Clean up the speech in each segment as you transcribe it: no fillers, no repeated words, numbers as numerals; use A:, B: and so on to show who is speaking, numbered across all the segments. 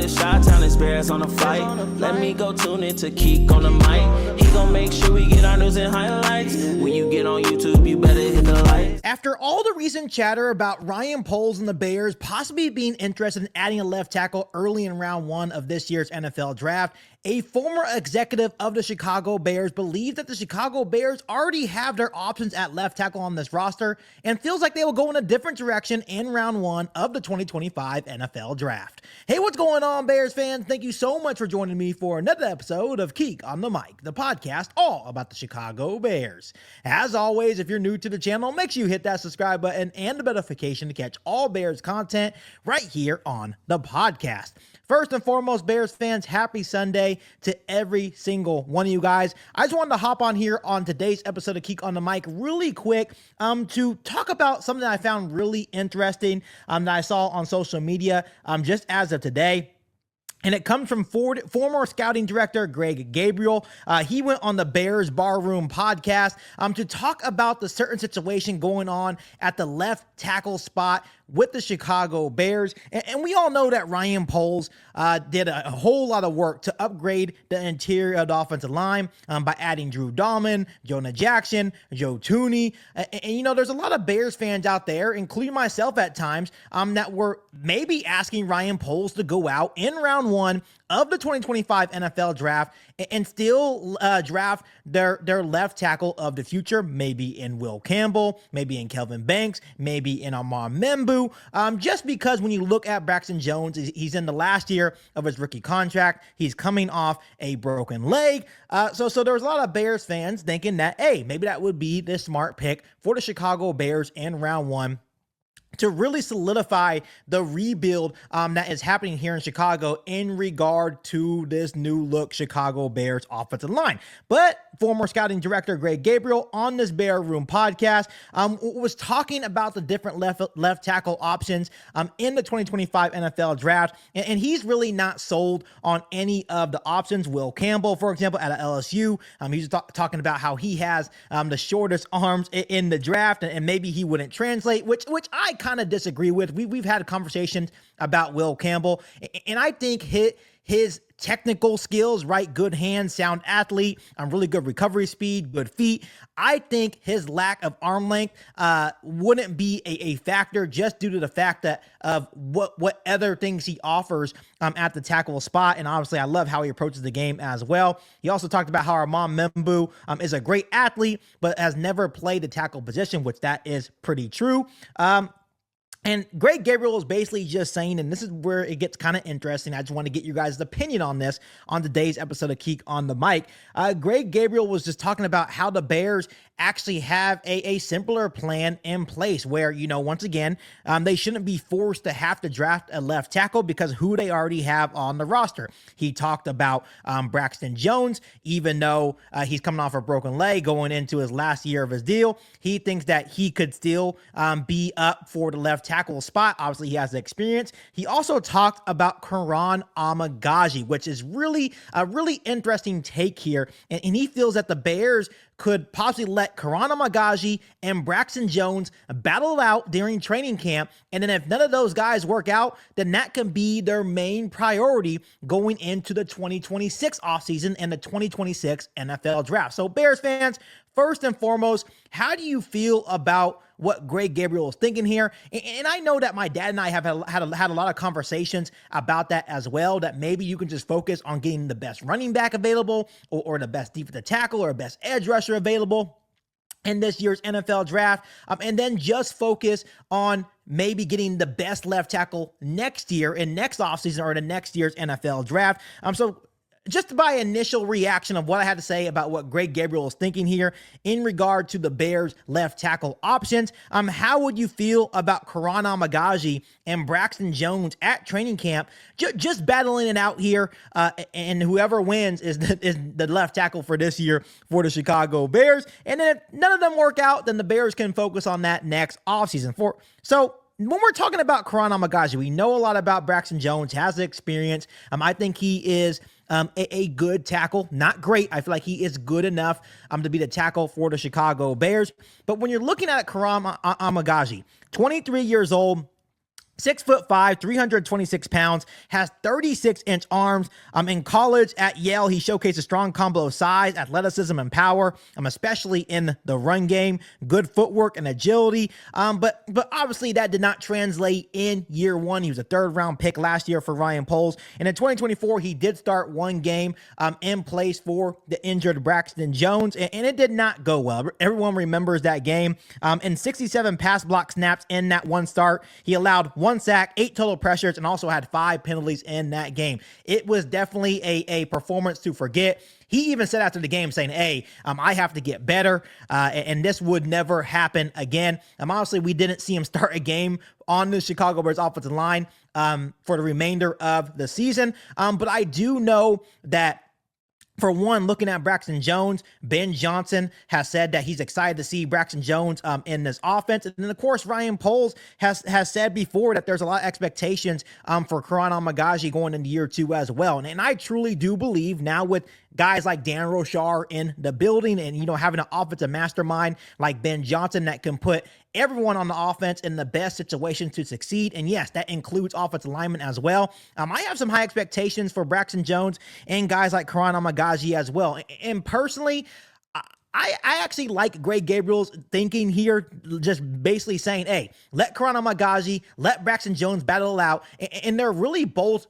A: the Chi-Town experience on the flight. Let me go tune in to Keek on the mic. He gon' make sure we get our news and highlights. When you get on YouTube, you better hit the like.
B: After all the recent chatter about Ryan Poles and the Bears possibly being interested in adding a left tackle early in round 1 of this year's NFL draft, a former executive of the Chicago Bears believes that the Chicago Bears already have their options at left tackle on this roster and feels like they will go in a different direction in round 1 of the 2025 NFL draft. Hey, what's going on, Bears fans? Thank you so much for joining me for another episode of Keek on the Mic, the podcast all about the Chicago Bears. As always, if you're new to the channel, make sure you hit that subscribe button and the notification to catch all Bears content right here on the podcast. First and foremost, Bears fans, happy Sunday to every single one of you guys. I just wanted to hop on here on today's episode of Keek on the Mic really quick to talk about something that I found really interesting that I saw on social media just as of today. And it comes from former scouting director Greg Gabriel. He went on the Bears Barroom podcast to talk about the certain situation going on at the left tackle spot with the Chicago Bears. And we all know that Ryan Poles did a whole lot of work to upgrade the interior of the offensive line by adding Drew Dahlman, Jonah Jackson, Joe Thuney. And you know, there's a lot of Bears fans out there, including myself at times, that were maybe asking Ryan Poles to go out in round 1 of the 2025 NFL draft and still draft their left tackle of the future, maybe in Will Campbell, maybe in Kelvin Banks, maybe in Amar Membu, just because when you look at Braxton Jones, he's in the last year of his rookie contract. He's coming off a broken leg. So there was a lot of Bears fans thinking that, hey, maybe that would be the smart pick for the Chicago Bears in round 1 to really solidify the rebuild that is happening here in Chicago in regard to this new look Chicago Bears offensive line. But former scouting director Greg Gabriel on this Bear Room podcast was talking about the different left tackle options in the 2025 NFL draft, and he's really not sold on any of the options. Will Campbell, for example, at LSU, he's talking about how he has the shortest arms in the draft, and maybe he wouldn't translate, which I kind of disagree with. We've had conversations about Will Campbell, and I think his technical skills, right? Good hands, sound athlete, really good recovery speed, good feet. I think his lack of arm length wouldn't be a factor just due to the fact that of what other things he offers at the tackle spot. And obviously, I love how he approaches the game as well. He also talked about how Amar Membu is a great athlete, but has never played the tackle position, which that is pretty true. And Greg Gabriel is basically just saying, and this is where it gets kind of interesting. I just want to get you guys' opinion on this on today's episode of Keek on the Mic. Greg Gabriel was just talking about how the Bears actually have a simpler plan in place where, you know, once again, they shouldn't be forced to have to draft a left tackle because who they already have on the roster. He talked about Braxton Jones, even though he's coming off a broken leg going into his last year of his deal. He thinks that he could still be up for the left tackle spot. Obviously, he has the experience. He also talked about Karan Amagaji, which is really a really interesting take here. And he feels that the Bears could possibly let Karan Amagaji and Braxton Jones battle it out during training camp. And then if none of those guys work out, then that can be their main priority going into the 2026 offseason and the 2026 NFL draft. So Bears fans, first and foremost, how do you feel about what Greg Gabriel is thinking here? And I know that my dad and I have had a lot of conversations about that as well, that maybe you can just focus on getting the best running back available or the best defensive tackle or best edge rusher available in this year's NFL draft, and then just focus on maybe getting the best left tackle next year in next offseason or the next year's NFL draft. So just by initial reaction of what I had to say about what Greg Gabriel is thinking here in regard to the Bears left tackle options, how would you feel about Karan Amagaji and Braxton Jones at training camp, just battling it out here, and whoever wins is the left tackle for this year for the Chicago Bears? And then if none of them work out, then the Bears can focus on that next offseason. So when we're talking about Karan Amagaji, we know a lot about Braxton Jones, has the experience. I think he is a good tackle, not great. I feel like he is good enough to be the tackle for the Chicago Bears. But when you're looking at Karan Amagaji, 23 years old, 6'5", 326 pounds, has 36-inch arms. In college at Yale, he showcased a strong combo of size, athleticism, and power, especially in the run game, good footwork and agility. But obviously that did not translate in year one. He was a third-round pick last year for Ryan Poles. And in 2024, he did start one game in place for the injured Braxton Jones, and it did not go well. Everyone remembers that game. In 67 pass block snaps in that one start, he allowed one sack, 8 total pressures, and also had 5 penalties in that game. It was definitely a performance to forget. He even said after the game saying, hey, I have to get better, and this would never happen again. Honestly, we didn't see him start a game on the Chicago Bears offensive line for the remainder of the season. But I do know that, for one, looking at Braxton Jones, Ben Johnson has said that he's excited to see Braxton Jones in this offense. And then, of course, Ryan Poles has said before that there's a lot of expectations for Karan Amagaji going into year two as well. And I truly do believe now, with guys like Dan Rochar in the building and, having an offensive mastermind like Ben Johnson that can put everyone on the offense in the best situation to succeed. And yes, that includes offensive linemen as well. I have some high expectations for Braxton Jones and guys like Karan Amagaji as well. And personally, I actually like Greg Gabriel's thinking here, just basically saying, hey, let Karan Amagaji, let Braxton Jones battle it out. And they're really both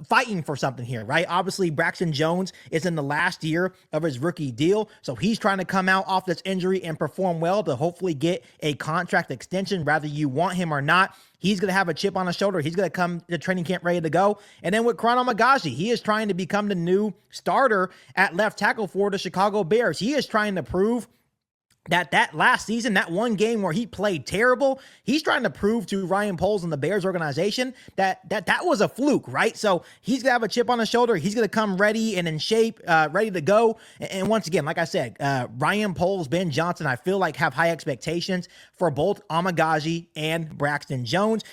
B: fighting for something here, right? Obviously, Braxton Jones is in the last year of his rookie deal, so he's trying to come out off this injury and perform well to hopefully get a contract extension, whether you want him or not. He's going to have a chip on his shoulder. He's going to come to training camp ready to go. And then with Karan Amagaji, he is trying to become the new starter at left tackle for the Chicago Bears. He is trying to prove that last season, that one game where he played terrible, he's trying to prove to Ryan Poles and the Bears organization that was a fluke, right? So he's going to have a chip on his shoulder. He's going to come ready and in shape, ready to go. And once again, like I said, Ryan Poles, Ben Johnson, I feel like have high expectations for both Amagaji and Braxton Jones.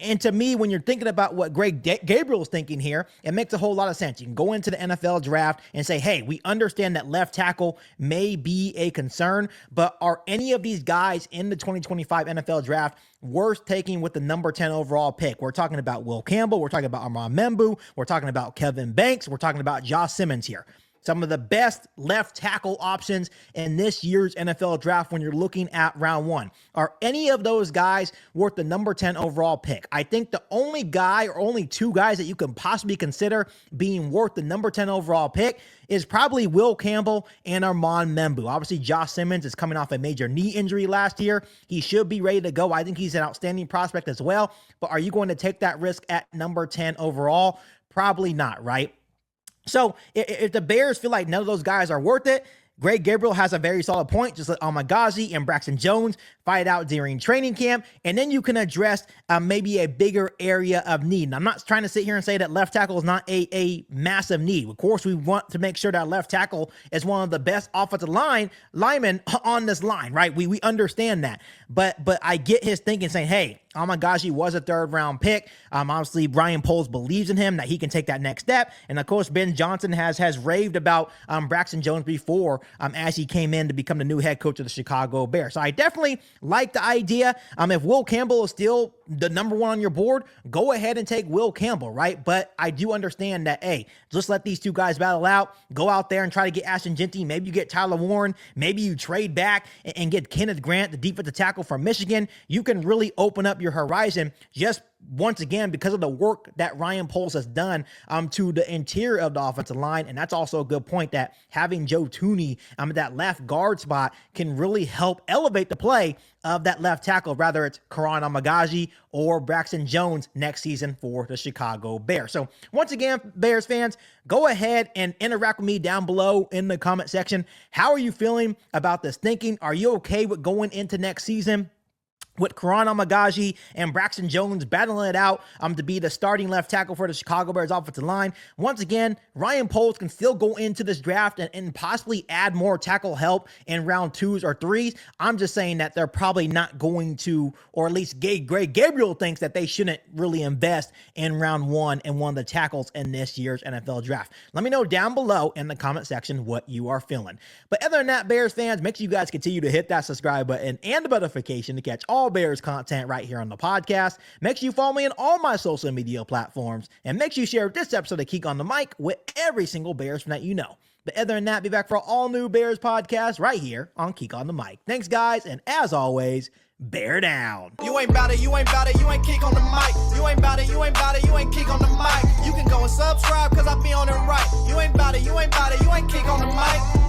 B: And to me, when you're thinking about what Greg Gabriel is thinking here, it makes a whole lot of sense. You can go into the NFL draft and say, hey, we understand that left tackle may be a concern, but are any of these guys in the 2025 NFL draft worth taking with the number 10 overall pick? We're talking about Will Campbell. We're talking about Armand Membu. We're talking about Kevin Banks. We're talking about Josh Simmons here. Some of the best left tackle options in this year's NFL draft when you're looking at round one. Are any of those guys worth the number 10 overall pick? I think the only guy or only two guys that you can possibly consider being worth the number 10 overall pick is probably Will Campbell and Armand Membu. Obviously, Josh Simmons is coming off a major knee injury last year. He should be ready to go. I think he's an outstanding prospect as well. But are you going to take that risk at number 10 overall? Probably not, right? So if the Bears feel like none of those guys are worth it, Greg Gabriel has a very solid point. Just let Amagaji and Braxton Jones fight out during training camp, and then you can address maybe a bigger area of need. And I'm not trying to sit here and say that left tackle is not a massive need. Of course, we want to make sure that left tackle is one of the best offensive linemen on this line, right? We understand that. But I get his thinking saying, hey, Amagaji was a third-round pick. Obviously, Ryan Poles believes in him, that he can take that next step. And, of course, Ben Johnson has raved about Braxton Jones before as he came in to become the new head coach of the Chicago Bears. So I definitely like the idea. If Will Campbell is still the number one on your board, go ahead and take Will Campbell, right? But I do understand that, hey, just let these two guys battle out. Go out there and try to get Ashton Jeanty. Maybe you get Tyler Warren. Maybe you trade back and get Kenneth Grant, the defensive tackle from Michigan. You can really open up your horizon just once again because of the work that Ryan Poles has done to the interior of the offensive line. And that's also a good point, that having Joe Thuney at that left guard spot can really help elevate the play of that left tackle, whether it's Karan Amagaji or Braxton Jones next season for the Chicago Bears. So once again, Bears fans, go ahead and interact with me down below in the comment section. How are you feeling about this thinking? Are you okay with going into next season with Karan Amagaji and Braxton Jones battling it out to be the starting left tackle for the Chicago Bears offensive line? Once again, Ryan Poles can still go into this draft and possibly add more tackle help in round 2s or 3s. I'm just saying that they're probably not going to, or at least Greg Gabriel thinks that they shouldn't really invest in round 1 and one of the tackles in this year's NFL draft. Let me know down below in the comment section what you are feeling. But other than that, Bears fans, make sure you guys continue to hit that subscribe button and the notification to catch all Bears content right here on the podcast. Make sure you follow me on all my social media platforms, and make sure you share this episode of Geek on the Mic with every single Bears fan that you know. But other than that, be back for an all-new Bears podcast right here on Geek on the Mic. Thanks, guys, and as always, bear down.
C: You ain't bout it, you ain't bout it, you ain't Geek on the Mic. You ain't bout it, you ain't bout it, you ain't Geek on the Mic. You can go and subscribe, cause I be on it right. You ain't bout it, you ain't bout it, you ain't Geek on the Mic.